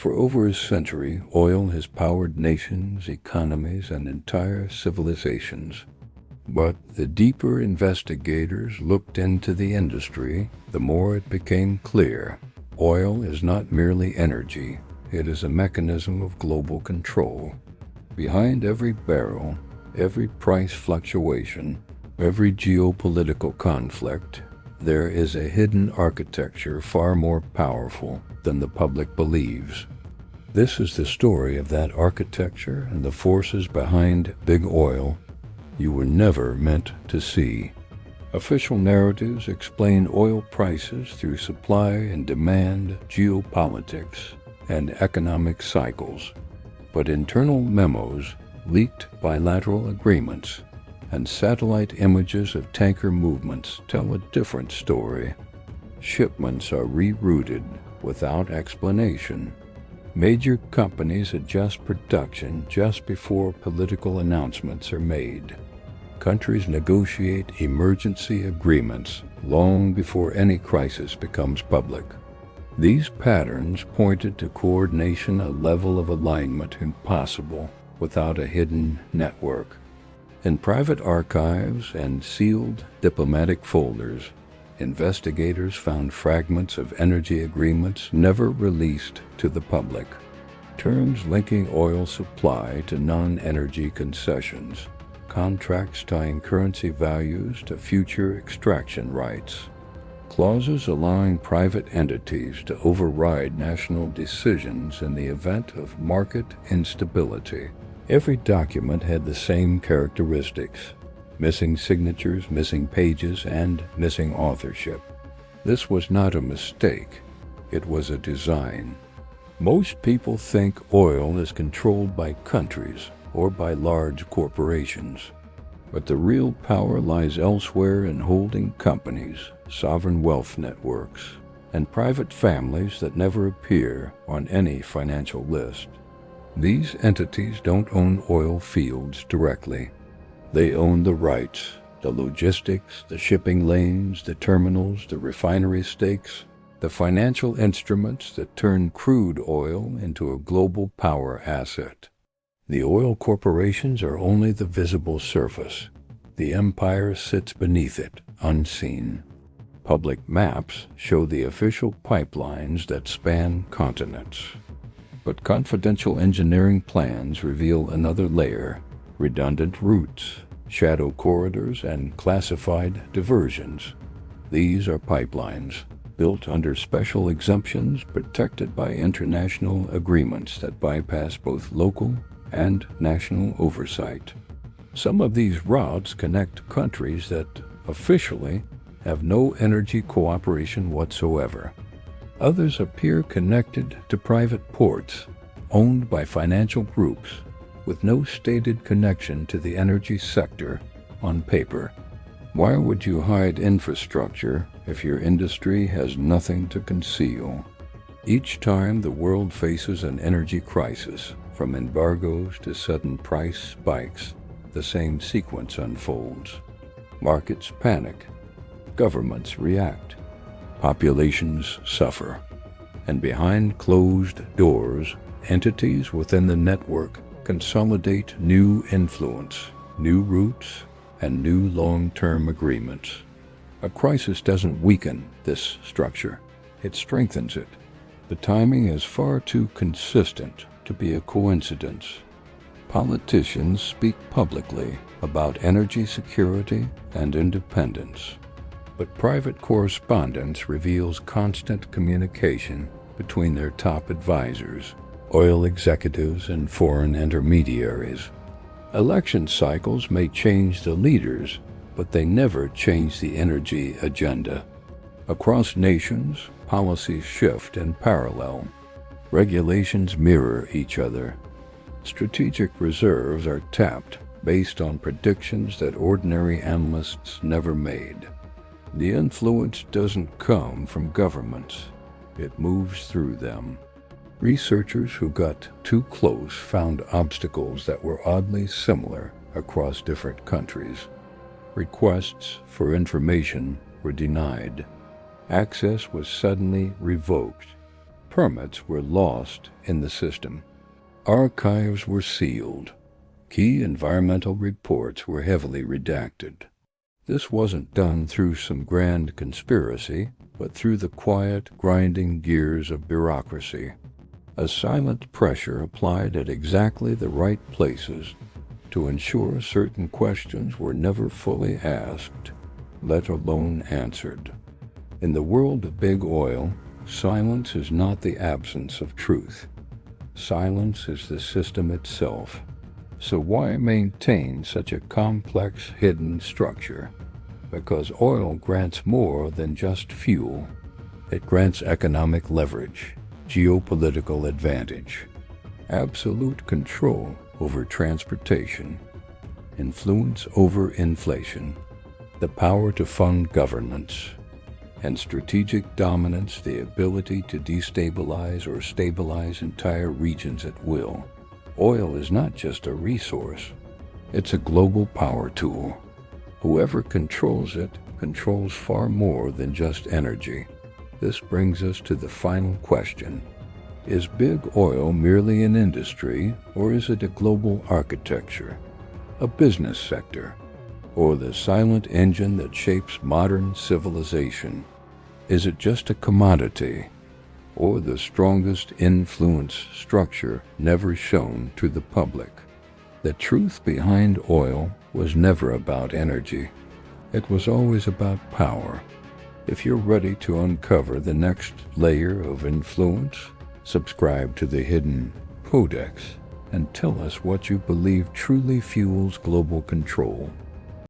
For over a century, oil has powered nations, economies, and entire civilizations. But the deeper investigators looked into the industry, the more it became clear. Oil is not merely energy, it is a mechanism of global control. Behind every barrel, every price fluctuation, every geopolitical conflict, there is a hidden architecture far more powerful than the public believes. This is the story of that architecture and the forces behind big oil you were never meant to see. Official narratives explain oil prices through supply and demand, geopolitics, and economic cycles. But internal memos, leaked bilateral agreements, and satellite images of tanker movements tell a different story. Shipments are rerouted without explanation. Major companies adjust production just before political announcements are made. Countries negotiate emergency agreements long before any crisis becomes public. These patterns pointed to coordination, a level of alignment impossible without a hidden network. In private archives and sealed diplomatic folders, investigators found fragments of energy agreements never released to the public. Terms linking oil supply to non-energy concessions, contracts tying currency values to future extraction rights, clauses allowing private entities to override national decisions in the event of market instability. Every document had the same characteristics: missing signatures, missing pages, and missing authorship. This was not a mistake, it was a design. Most people think oil is controlled by countries or by large corporations, but the real power lies elsewhere in holding companies, sovereign wealth networks, and private families that never appear on any financial list. These entities don't own oil fields directly. They own the rights, the logistics, the shipping lanes, the terminals, the refinery stakes, the financial instruments that turn crude oil into a global power asset. The oil corporations are only the visible surface. The empire sits beneath it, unseen. Public maps show the official pipelines that span continents. But confidential engineering plans reveal another layer: redundant routes, shadow corridors, and classified diversions. These are pipelines, built under special exemptions, protected by international agreements that bypass both local and national oversight. Some of these routes connect countries that officially have no energy cooperation whatsoever. Others appear connected to private ports, owned by financial groups, with no stated connection to the energy sector on paper. Why would you hide infrastructure if your industry has nothing to conceal? Each time the world faces an energy crisis, from embargoes to sudden price spikes, the same sequence unfolds. Markets panic, governments react, populations suffer, and behind closed doors, entities within the network consolidate new influence, new routes, and new long-term agreements. A crisis doesn't weaken this structure, it strengthens it. The timing is far too consistent to be a coincidence. Politicians speak publicly about energy security and independence, but private correspondence reveals constant communication between their top advisors, oil executives, and foreign intermediaries. Election cycles may change the leaders, but they never change the energy agenda. Across nations, policies shift in parallel. Regulations mirror each other. Strategic reserves are tapped based on predictions that ordinary analysts never made. The influence doesn't come from governments, it moves through them. Researchers who got too close found obstacles that were oddly similar across different countries. Requests for information were denied. Access was suddenly revoked. permits were lost in the system. Archives were sealed. Key environmental reports were heavily redacted. This wasn't done through some grand conspiracy, but through the quiet, grinding gears of bureaucracy. A silent pressure applied at exactly the right places to ensure certain questions were never fully asked, let alone answered. In the world of big oil, silence is not the absence of truth. Silence is the system itself. So why maintain such a complex, hidden structure? Because oil grants more than just fuel. It grants economic leverage, geopolitical advantage, absolute control over transportation, influence over inflation, the power to fund governments, and strategic dominance, the ability to destabilize or stabilize entire regions at will. Oil is not just a resource, it's a global power tool. Whoever controls it controls far more than just energy. This brings us to the final question. Is big oil merely an industry, or is it a global architecture, a business sector, or the silent engine that shapes modern civilization? Is it just a commodity, or the strongest influence structure never shown to the public? The truth behind oil was never about energy. It was always about power. If you're ready to uncover the next layer of influence, subscribe to the Hidden Codex and tell us what you believe truly fuels global control.